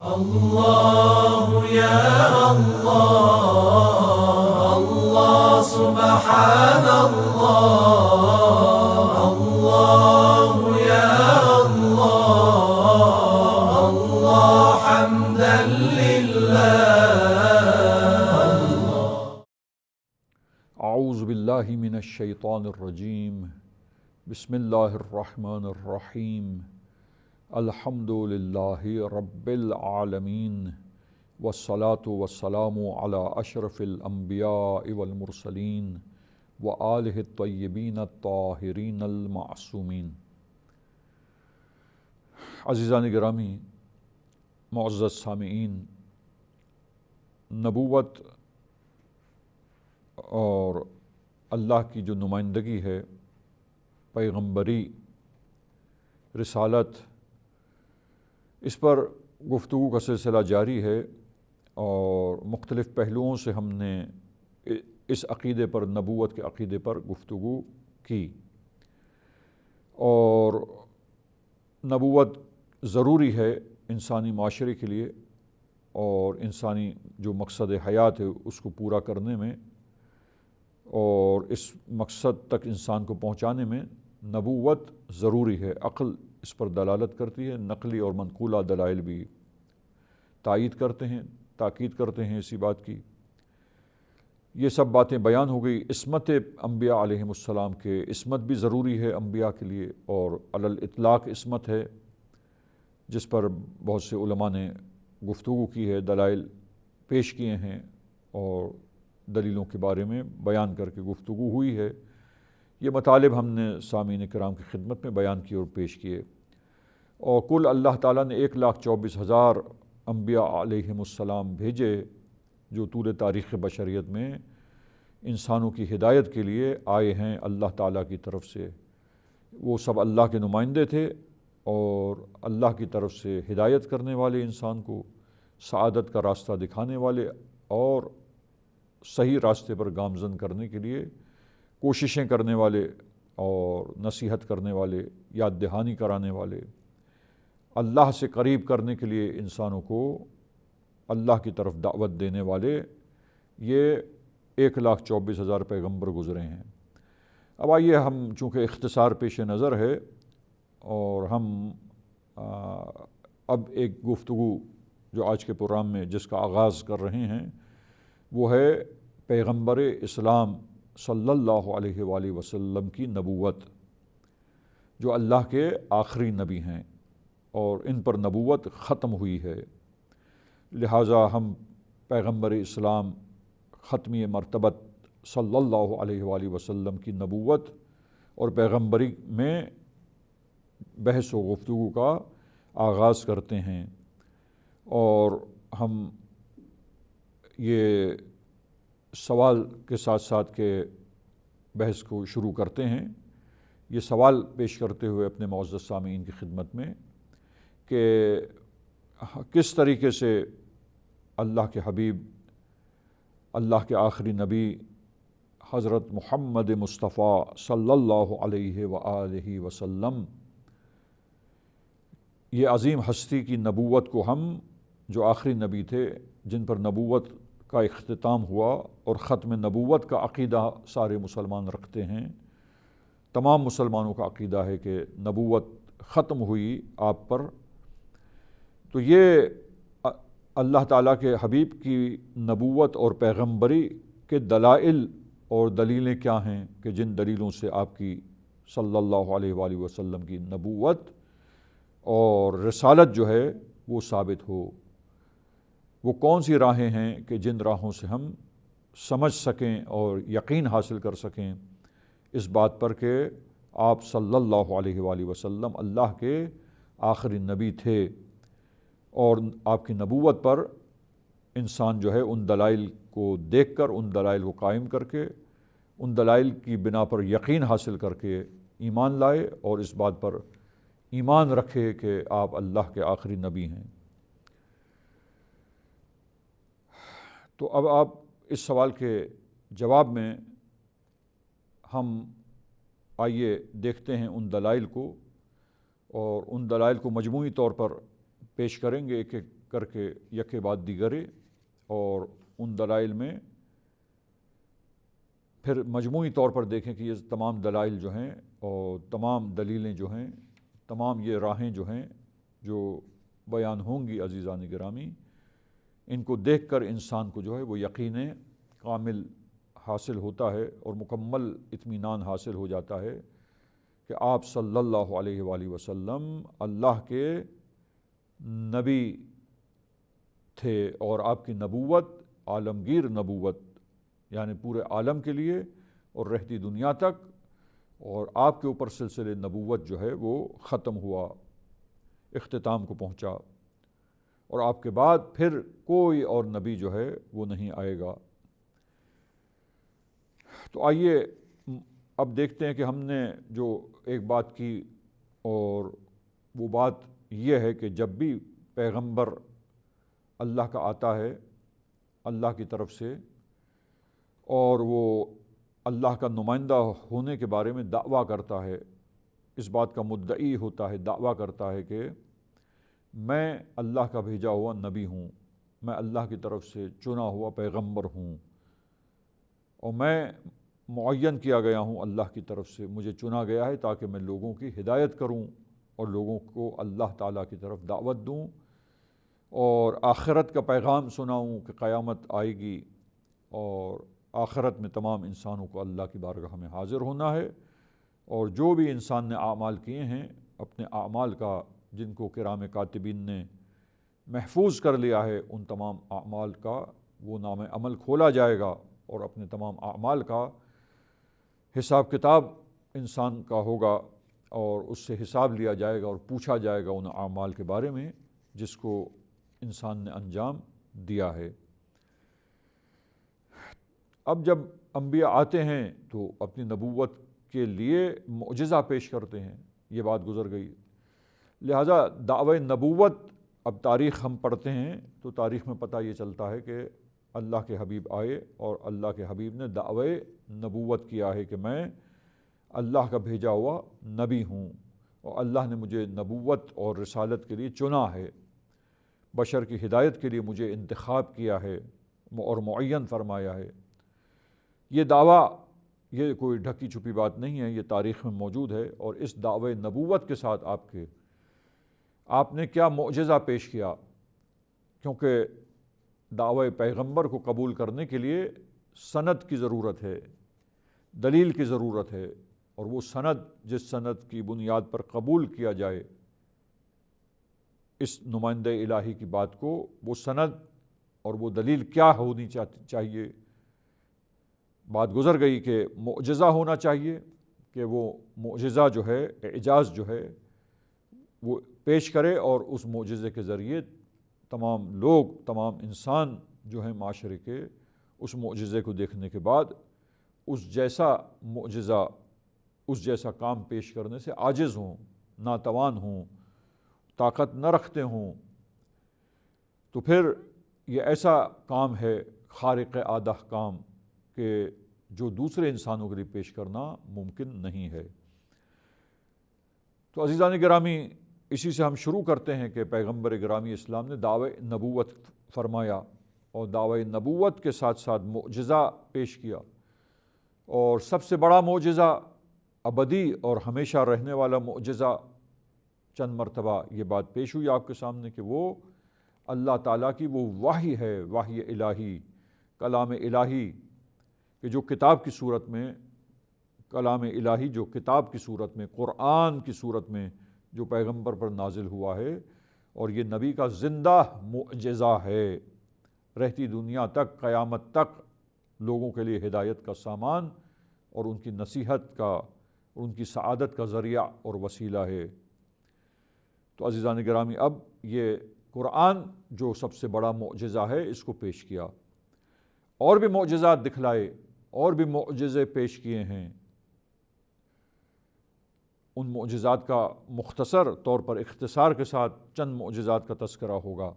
الله يا الله الله سبحان الله الله يا الله الله حمدا لله. اعوذ باللہ من الشیطان الرجیم. بسم اللہ الرحمن الرحیم. الحمد للہ رب العالمین والصلاة والسلام علی اشرف الانبیاء والمرسلین وآلہ الطیبین الطاہرین المعصومین. عزیزان گرامی، معزز سامعین، نبوت اور اللہ کی جو نمائندگی ہے، پیغمبری، رسالت، اس پر گفتگو کا سلسلہ جاری ہے اور مختلف پہلوؤں سے ہم نے اس عقیدے پر، نبوت کے عقیدے پر گفتگو کی. اور نبوت ضروری ہے انسانی معاشرے کے لیے اور انسانی جو مقصد حیات ہے اس کو پورا کرنے میں اور اس مقصد تک انسان کو پہنچانے میں نبوت ضروری ہے. عقل اس پر دلالت کرتی ہے، نقلی اور منقولہ دلائل بھی تائید کرتے ہیں، تاکید کرتے ہیں اسی بات کی. یہ سب باتیں بیان ہو گئی. عصمت انبیاء علیہم السلام کے، عصمت بھی ضروری ہے انبیاء کے لیے اور علی الاطلاق عصمت ہے جس پر بہت سے علماء نے گفتگو کی ہے، دلائل پیش کیے ہیں اور دلیلوں کے بارے میں بیان کر کے گفتگو ہوئی ہے. یہ مطالب ہم نے سامعین کرام کی خدمت میں بیان کیے اور پیش کیے. اور کل اللہ تعالیٰ نے 1,24,000 انبیاء علیہم السلام بھیجے جو طول تاریخ بشریت میں انسانوں کی ہدایت کے لیے آئے ہیں اللہ تعالیٰ کی طرف سے. وہ سب اللہ کے نمائندے تھے اور اللہ کی طرف سے ہدایت کرنے والے، انسان کو سعادت کا راستہ دکھانے والے اور صحیح راستے پر گامزن کرنے کے لیے کوششیں کرنے والے اور نصیحت کرنے والے، یاد دہانی کرانے والے، اللہ سے قریب کرنے کے لیے انسانوں کو اللہ کی طرف دعوت دینے والے. یہ 1,24,000 پیغمبر گزرے ہیں. اب آئیے ہم، چونکہ اختصار پیش نظر ہے اور ہم اب ایک گفتگو جو آج کے پروگرام میں جس کا آغاز کر رہے ہیں وہ ہے پیغمبر اسلام صلی اللہ علیہ وآلہ وسلم کی نبوت، جو اللہ کے آخری نبی ہیں اور ان پر نبوت ختم ہوئی ہے. لہٰذا ہم پیغمبر اسلام ختمی مرتبت صلی اللہ علیہ وآلہ وسلم کی نبوت اور پیغمبری میں بحث و گفتگو کا آغاز کرتے ہیں. اور ہم یہ سوال کے ساتھ ساتھ کے بحث کو شروع کرتے ہیں. یہ سوال پیش کرتے ہوئے اپنے معزز سامعین کی خدمت میں کہ کس طریقے سے اللہ کے حبیب، اللہ کے آخری نبی حضرت محمد مصطفیٰ صلی اللہ علیہ وآلہ وسلم، یہ عظیم ہستی کی نبوت کو ہم، جو آخری نبی تھے جن پر نبوت کا اختتام ہوا اور ختم نبوت کا عقیدہ سارے مسلمان رکھتے ہیں، تمام مسلمانوں کا عقیدہ ہے کہ نبوت ختم ہوئی آپ پر، تو یہ اللہ تعالیٰ کے حبیب کی نبوت اور پیغمبری کے دلائل اور دلیلیں کیا ہیں کہ جن دلیلوں سے آپ کی صلی اللہ علیہ وآلہ وسلم کی نبوت اور رسالت جو ہے وہ ثابت ہو. وہ کون سی راہیں ہیں کہ جن راہوں سے ہم سمجھ سکیں اور یقین حاصل کر سکیں اس بات پر کہ آپ صلی اللہ علیہ وآلہ وسلم اللہ کے آخری نبی تھے اور آپ کی نبوت پر انسان جو ہے ان دلائل کو دیکھ کر، ان دلائل کو قائم کر کے، ان دلائل کی بنا پر یقین حاصل کر کے ایمان لائے اور اس بات پر ایمان رکھے کہ آپ اللہ کے آخری نبی ہیں. تو اب آپ اس سوال کے جواب میں ہم آئیے دیکھتے ہیں ان دلائل کو اور ان دلائل کو مجموعی طور پر پیش کریں گے ایک ایک کر کے یکے بعد دیگرے، اور ان دلائل میں پھر مجموعی طور پر دیکھیں کہ یہ تمام دلائل جو ہیں اور تمام دلیلیں جو ہیں، تمام یہ راہیں جو ہیں جو بیان ہوں گی عزیزان گرامی، ان کو دیکھ کر انسان کو جو ہے وہ یقین کامل حاصل ہوتا ہے اور مکمل اطمینان حاصل ہو جاتا ہے کہ آپ صلی اللہ علیہ وآلہ وسلم اللہ کے نبی تھے، اور آپ کی نبوت عالمگیر نبوت، یعنی پورے عالم کے لیے اور رہتی دنیا تک، اور آپ کے اوپر سلسلے نبوت جو ہے وہ ختم ہوا، اختتام کو پہنچا، اور آپ کے بعد پھر کوئی اور نبی جو ہے وہ نہیں آئے گا۔ تو آئیے اب دیکھتے ہیں کہ ہم نے جو ایک بات کی، اور وہ بات یہ ہے کہ جب بھی پیغمبر اللہ کا آتا ہے اللہ کی طرف سے، اور وہ اللہ کا نمائندہ ہونے کے بارے میں دعویٰ کرتا ہے، اس بات کا مدعی ہوتا ہے، دعویٰ کرتا ہے کہ میں اللہ کا بھیجا ہوا نبی ہوں، میں اللہ کی طرف سے چنا ہوا پیغمبر ہوں، اور میں معین کیا گیا ہوں اللہ کی طرف سے، مجھے چنا گیا ہے تاکہ میں لوگوں کی ہدایت کروں اور لوگوں کو اللہ تعالیٰ کی طرف دعوت دوں، اور آخرت کا پیغام سناؤں کہ قیامت آئے گی، اور آخرت میں تمام انسانوں کو اللہ کی بارگاہ میں حاضر ہونا ہے، اور جو بھی انسان نے اعمال کیے ہیں اپنے اعمال کا، جن کو کرام کاتبین نے محفوظ کر لیا ہے، ان تمام اعمال کا وہ نام عمل کھولا جائے گا، اور اپنے تمام اعمال کا حساب کتاب انسان کا ہوگا، اور اس سے حساب لیا جائے گا اور پوچھا جائے گا ان اعمال کے بارے میں جس کو انسان نے انجام دیا ہے۔ اب جب انبیاء آتے ہیں تو اپنی نبوت کے لیے معجزہ پیش کرتے ہیں، یہ بات گزر گئی، لہٰذا دعوی نبوت، اب تاریخ ہم پڑھتے ہیں تو تاریخ میں پتہ یہ چلتا ہے کہ اللہ کے حبیب آئے، اور اللہ کے حبیب نے دعوی نبوت کیا ہے کہ میں اللہ کا بھیجا ہوا نبی ہوں، اور اللہ نے مجھے نبوت اور رسالت کے لیے چنا ہے، بشر کی ہدایت کے لیے مجھے انتخاب کیا ہے اور معین فرمایا ہے۔ یہ دعویٰ یہ کوئی ڈھکی چھپی بات نہیں ہے، یہ تاریخ میں موجود ہے، اور اس دعوی نبوت کے ساتھ آپ نے کیا معجزہ پیش کیا، کیونکہ دعوی پیغمبر کو قبول کرنے کے لیے سند کی ضرورت ہے، دلیل کی ضرورت ہے، اور وہ سند جس سند کی بنیاد پر قبول کیا جائے اس نمائندہ الہی کی بات کو، وہ سند اور وہ دلیل کیا ہونی چاہیے۔ بات گزر گئی کہ معجزہ ہونا چاہیے، کہ وہ معجزہ جو ہے، اعجاز جو ہے وہ پیش کرے، اور اس معجزے کے ذریعے تمام لوگ، تمام انسان جو ہیں معاشرے کے، اس معجزے کو دیکھنے کے بعد اس جیسا معجزہ، اس جیسا کام پیش کرنے سے عاجز ہوں، ناتوان ہوں، طاقت نہ رکھتے ہوں۔ تو پھر یہ ایسا کام ہے خارق عادہ کام کہ جو دوسرے انسانوں کے لیے پیش کرنا ممکن نہیں ہے۔ تو عزیزان گرامی، اسی سے ہم شروع کرتے ہیں کہ پیغمبر گرامی اسلام نے دعوی نبوت فرمایا، اور دعوی نبوت کے ساتھ ساتھ معجزہ پیش کیا، اور سب سے بڑا معجزہ، ابدی اور ہمیشہ رہنے والا معجزہ، چند مرتبہ یہ بات پیش ہوئی آپ کے سامنے کہ وہ اللہ تعالیٰ کی وہ وحی ہے، وحی الہی، کلام الہی، کہ جو کتاب کی صورت میں، کلام الہی جو کتاب کی صورت میں، قرآن کی صورت میں جو پیغمبر پر نازل ہوا ہے، اور یہ نبی کا زندہ معجزہ ہے، رہتی دنیا تک، قیامت تک لوگوں کے لیے ہدایت کا سامان اور ان کی نصیحت کا اور ان کی سعادت کا ذریعہ اور وسیلہ ہے۔ تو عزیزان گرامی، اب یہ قرآن جو سب سے بڑا معجزہ ہے اس کو پیش کیا، اور بھی معجزات دکھلائے، اور بھی معجزے پیش کیے ہیں۔ ان معجزات کا مختصر طور پر اختصار کے ساتھ چند معجزات کا تذکرہ ہوگا،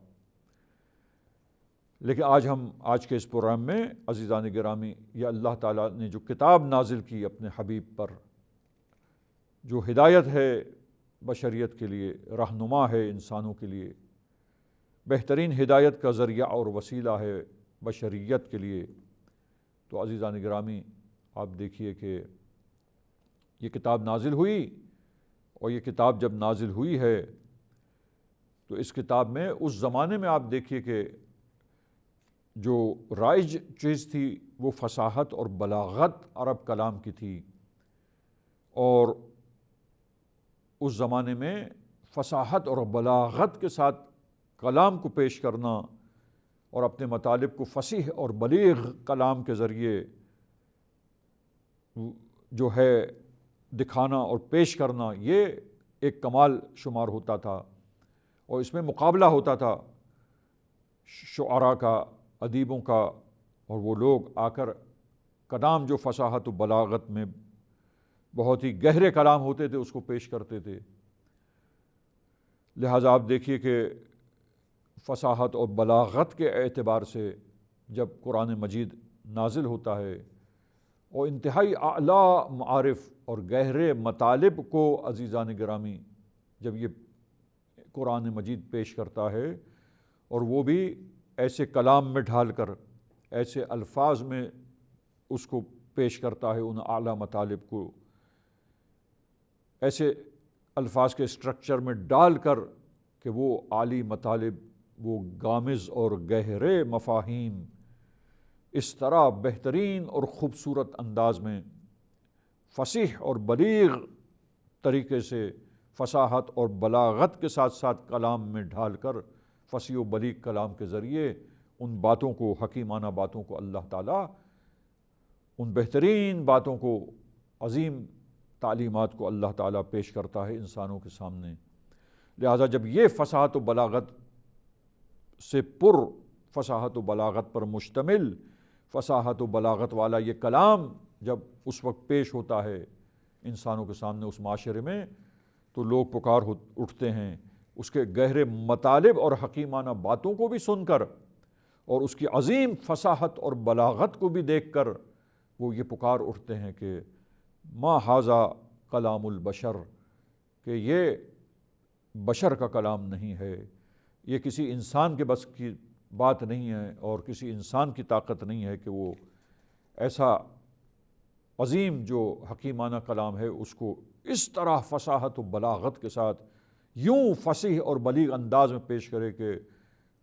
لیکن آج کے اس پروگرام میں عزیزان گرامی، یہ اللہ تعالیٰ نے جو کتاب نازل کی اپنے حبیب پر، جو ہدایت ہے بشریت کے لیے، رہنما ہے انسانوں کے لیے، بہترین ہدایت کا ذریعہ اور وسیلہ ہے بشریت کے لیے۔ تو عزیزان گرامی، آپ دیکھیے کہ یہ کتاب نازل ہوئی، اور یہ کتاب جب نازل ہوئی ہے تو اس کتاب میں اس زمانے میں آپ دیکھیے کہ جو رائج چیز تھی وہ فصاحت اور بلاغت عرب کلام کی تھی، اور اس زمانے میں فصاحت اور بلاغت کے ساتھ کلام کو پیش کرنا اور اپنے مطالب کو فصیح اور بلیغ کلام کے ذریعے جو ہے دکھانا اور پیش کرنا، یہ ایک کمال شمار ہوتا تھا، اور اس میں مقابلہ ہوتا تھا شعراء کا، ادیبوں کا، اور وہ لوگ آ کر کلام جو فصاحت و بلاغت میں بہت ہی گہرے کلام ہوتے تھے اس کو پیش کرتے تھے۔ لہٰذا آپ دیکھیے کہ فصاحت اور بلاغت کے اعتبار سے جب قرآن مجید نازل ہوتا ہے اور انتہائی اعلیٰ معارف اور گہرے مطالب کو عزیزان گرامی جب یہ قرآن مجید پیش کرتا ہے، اور وہ بھی ایسے کلام میں ڈھال کر، ایسے الفاظ میں اس کو پیش کرتا ہے، ان اعلیٰ مطالب کو ایسے الفاظ کے اسٹرکچر میں ڈال کر کہ وہ عالی مطالب، وہ غامض اور گہرے مفاہیم اس طرح بہترین اور خوبصورت انداز میں فصیح اور بلیغ طریقے سے فصاحت اور بلاغت کے ساتھ ساتھ کلام میں ڈھال کر فصیح و بلیغ کلام کے ذریعے ان باتوں کو، حکیمانہ باتوں کو اللہ تعالیٰ، ان بہترین باتوں کو، عظیم تعلیمات کو اللہ تعالیٰ پیش کرتا ہے انسانوں کے سامنے۔ لہٰذا جب یہ فصاحت و بلاغت سے پر، فصاحت و بلاغت پر مشتمل، فصاحت و بلاغت والا یہ کلام جب اس وقت پیش ہوتا ہے انسانوں کے سامنے اس معاشرے میں، تو لوگ پکار اٹھتے ہیں اس کے گہرے مطالب اور حکیمانہ باتوں کو بھی سن کر، اور اس کی عظیم فصاحت اور بلاغت کو بھی دیکھ کر وہ یہ پکار اٹھتے ہیں کہ ما ھذا کلام البشر، کہ یہ بشر کا کلام نہیں ہے، یہ کسی انسان کے بس کی بات نہیں ہے، اور کسی انسان کی طاقت نہیں ہے کہ وہ ایسا عظیم جو حکیمانہ کلام ہے اس کو اس طرح فصاحت و بلاغت کے ساتھ یوں فصیح اور بلیغ انداز میں پیش کرے کہ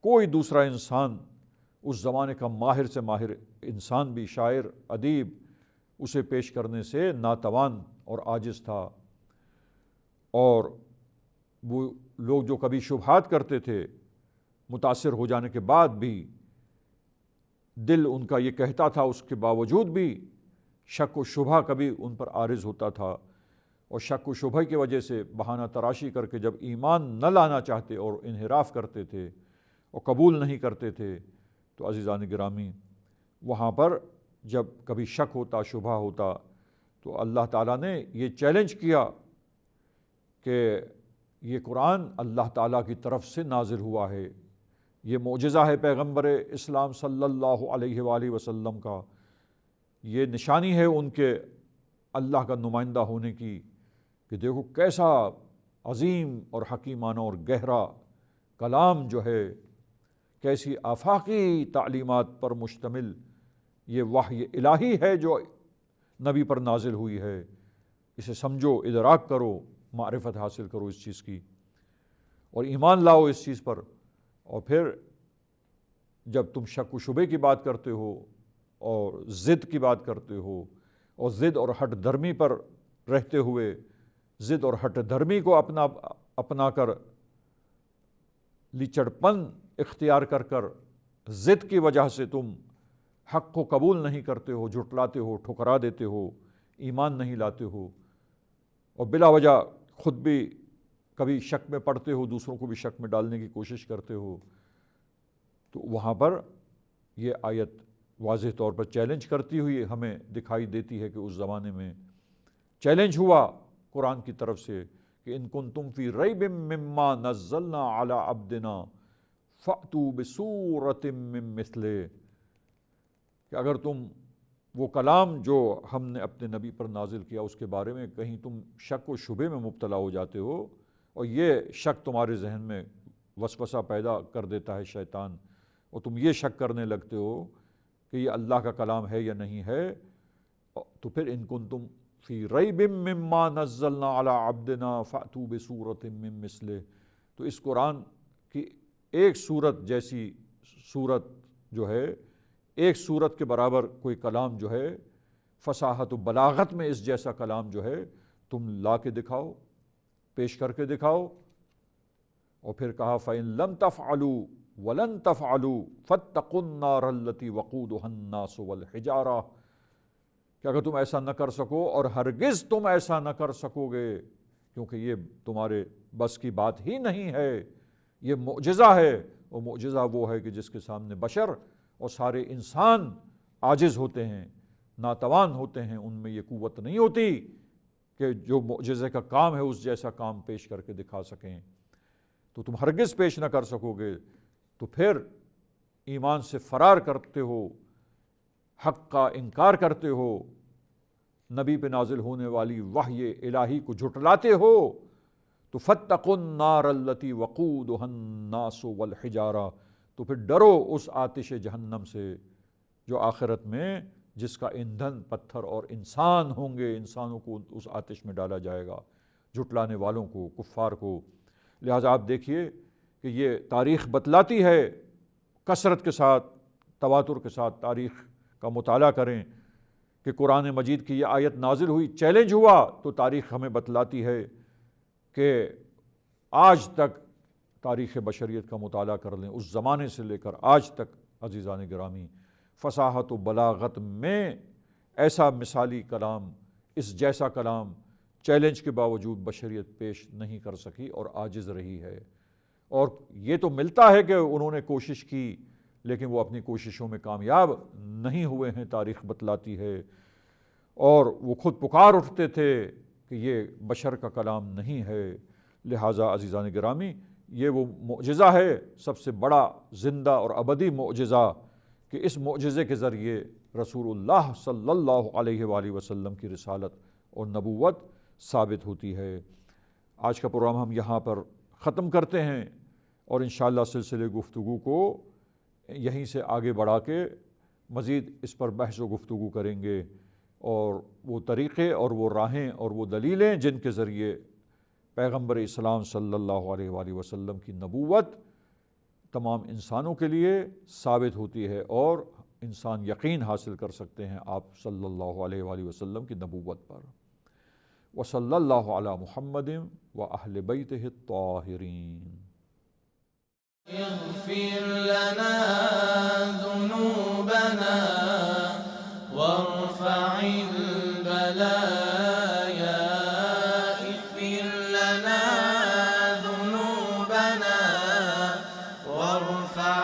کوئی دوسرا انسان، اس زمانے کا ماہر سے ماہر انسان بھی، شاعر، ادیب، اسے پیش کرنے سے ناتوان اور عاجز تھا۔ اور وہ لوگ جو کبھی شبہات کرتے تھے، متاثر ہو جانے کے بعد بھی دل ان کا یہ کہتا تھا، اس کے باوجود بھی شک و شبہ کبھی ان پر عارض ہوتا تھا، اور شک و شبہ کی وجہ سے بہانہ تراشی کر کے جب ایمان نہ لانا چاہتے اور انحراف کرتے تھے اور قبول نہیں کرتے تھے، تو عزیزان گرامی وہاں پر جب کبھی شک ہوتا، شبہ ہوتا، تو اللہ تعالیٰ نے یہ چیلنج کیا کہ یہ قرآن اللہ تعالیٰ کی طرف سے نازل ہوا ہے، یہ معجزہ ہے پیغمبر اسلام صلی اللہ علیہ وآلہ وسلم کا، یہ نشانی ہے ان کے اللہ کا نمائندہ ہونے کی، کہ دیکھو کیسا عظیم اور حکیمانہ اور گہرا کلام جو ہے، کیسی آفاقی تعلیمات پر مشتمل یہ وحی الہی ہے جو نبی پر نازل ہوئی ہے، اسے سمجھو، ادراک کرو، معرفت حاصل کرو اس چیز کی، اور ایمان لاؤ اس چیز پر۔ اور پھر جب تم شک و شبے کی بات کرتے ہو اور ضد کی بات کرتے ہو، اور ضد اور ہٹ دھرمی پر رہتے ہوئے، ضد اور ہٹ دھرمی کو اپنا کر، لیچڑپن اختیار کر ضد کی وجہ سے تم حق کو قبول نہیں کرتے ہو، جھٹلاتے ہو، ٹھکرا دیتے ہو، ایمان نہیں لاتے ہو، اور بلا وجہ خود بھی کبھی شک میں پڑتے ہو، دوسروں کو بھی شک میں ڈالنے کی کوشش کرتے ہو، تو وہاں پر یہ آیت واضح طور پر چیلنج کرتی ہوئی ہمیں دکھائی دیتی ہے کہ اس زمانے میں چیلنج ہوا قرآن کی طرف سے کہ ان کنتم فی ریب مما نزلنا علی عبدنا فأتوا بسورۃ من مثلہ، کہ اگر تم وہ کلام جو ہم نے اپنے نبی پر نازل کیا اس کے بارے میں کہیں تم شک و شبے میں مبتلا ہو جاتے ہو، اور یہ شک تمہارے ذہن میں وسوسہ پیدا کر دیتا ہے شیطان، اور تم یہ شک کرنے لگتے ہو کہ یہ اللہ کا کلام ہے یا نہیں ہے، تو پھر ان کنتم فی ریب مما نزلنا علی عبدنا فأتوا بسورۃ من مثلہ، تو اس قرآن کی ایک سورت جیسی سورت جو ہے، ایک سورت کے برابر کوئی کلام جو ہے، فصاحت و بلاغت میں اس جیسا کلام جو ہے تم لا کے دکھاؤ، پیش کر کے دکھاؤ۔ اور پھر کہا فَإِن لَمْ تَفْعَلُوا وَلَن تَفْعَلُوا فَاتَّقُوا النَّارَ الَّتِي وَقُودُهَا النَّاسُ وَالْحِجَارَةُ، کہ اگر تم ایسا نہ کر سکو، اور ہرگز تم ایسا نہ کر سکو گے کیونکہ یہ تمہارے بس کی بات ہی نہیں ہے، یہ معجزہ ہے، اور معجزہ وہ ہے کہ جس کے سامنے بشر اور سارے انسان عاجز ہوتے ہیں، ناتوان ہوتے ہیں، ان میں یہ قوت نہیں ہوتی کہ جو معجزے کا کام ہے اس جیسا کام پیش کر کے دکھا سکیں، تو تم ہرگز پیش نہ کر سکو گے، تو پھر ایمان سے فرار کرتے ہو، حق کا انکار کرتے ہو، نبی پہ نازل ہونے والی وحی الہی کو جھٹلاتے ہو، تو فاتقوا النار التی وقودها الناس والحجارہ، تو پھر ڈرو اس آتش جہنم سے جو آخرت میں جس کا ایندھن پتھر اور انسان ہوں گے، انسانوں کو اس آتش میں ڈالا جائے گا، جھٹلانے والوں کو، کفار کو۔ لہٰذا آپ دیکھیے کہ یہ تاریخ بتلاتی ہے، کثرت کے ساتھ، تواتر کے ساتھ تاریخ کا مطالعہ کریں کہ قرآن مجید کی یہ آیت نازل ہوئی، چیلنج ہوا، تو تاریخ ہمیں بتلاتی ہے کہ آج تک تاریخ بشریت کا مطالعہ کر لیں، اس زمانے سے لے کر آج تک عزیزان گرامی، فصاحت و بلاغت میں ایسا مثالی کلام، اس جیسا کلام چیلنج کے باوجود بشریت پیش نہیں کر سکی اور عاجز رہی ہے۔ اور یہ تو ملتا ہے کہ انہوں نے کوشش کی، لیکن وہ اپنی کوششوں میں کامیاب نہیں ہوئے ہیں، تاریخ بتلاتی ہے، اور وہ خود پکار اٹھتے تھے کہ یہ بشر کا کلام نہیں ہے۔ لہٰذا عزیزان گرامی، یہ وہ معجزہ ہے، سب سے بڑا زندہ اور ابدی معجزہ، کہ اس معجزے کے ذریعے رسول اللہ صلی اللہ علیہ وآلہ وسلم کی رسالت اور نبوت ثابت ہوتی ہے۔ آج کا پروگرام ہم یہاں پر ختم کرتے ہیں، اور انشاءاللہ سلسلے گفتگو کو یہیں سے آگے بڑھا کے مزید اس پر بحث و گفتگو کریں گے، اور وہ طریقے اور وہ راہیں اور وہ دلیلیں جن کے ذریعے پیغمبر اسلام صلی اللہ علیہ وآلہ وسلم کی نبوت تمام انسانوں کے لیے ثابت ہوتی ہے، اور انسان یقین حاصل کر سکتے ہیں آپ صلی اللہ علیہ وآلہ وسلم کی نبوت پر۔ وصلی اللہ علی محمد وأہل بیتہ الطاہرین۔ اغفر لنا ذنوبنا وارفع البلايا، اغفر لنا ذنوبنا وارفع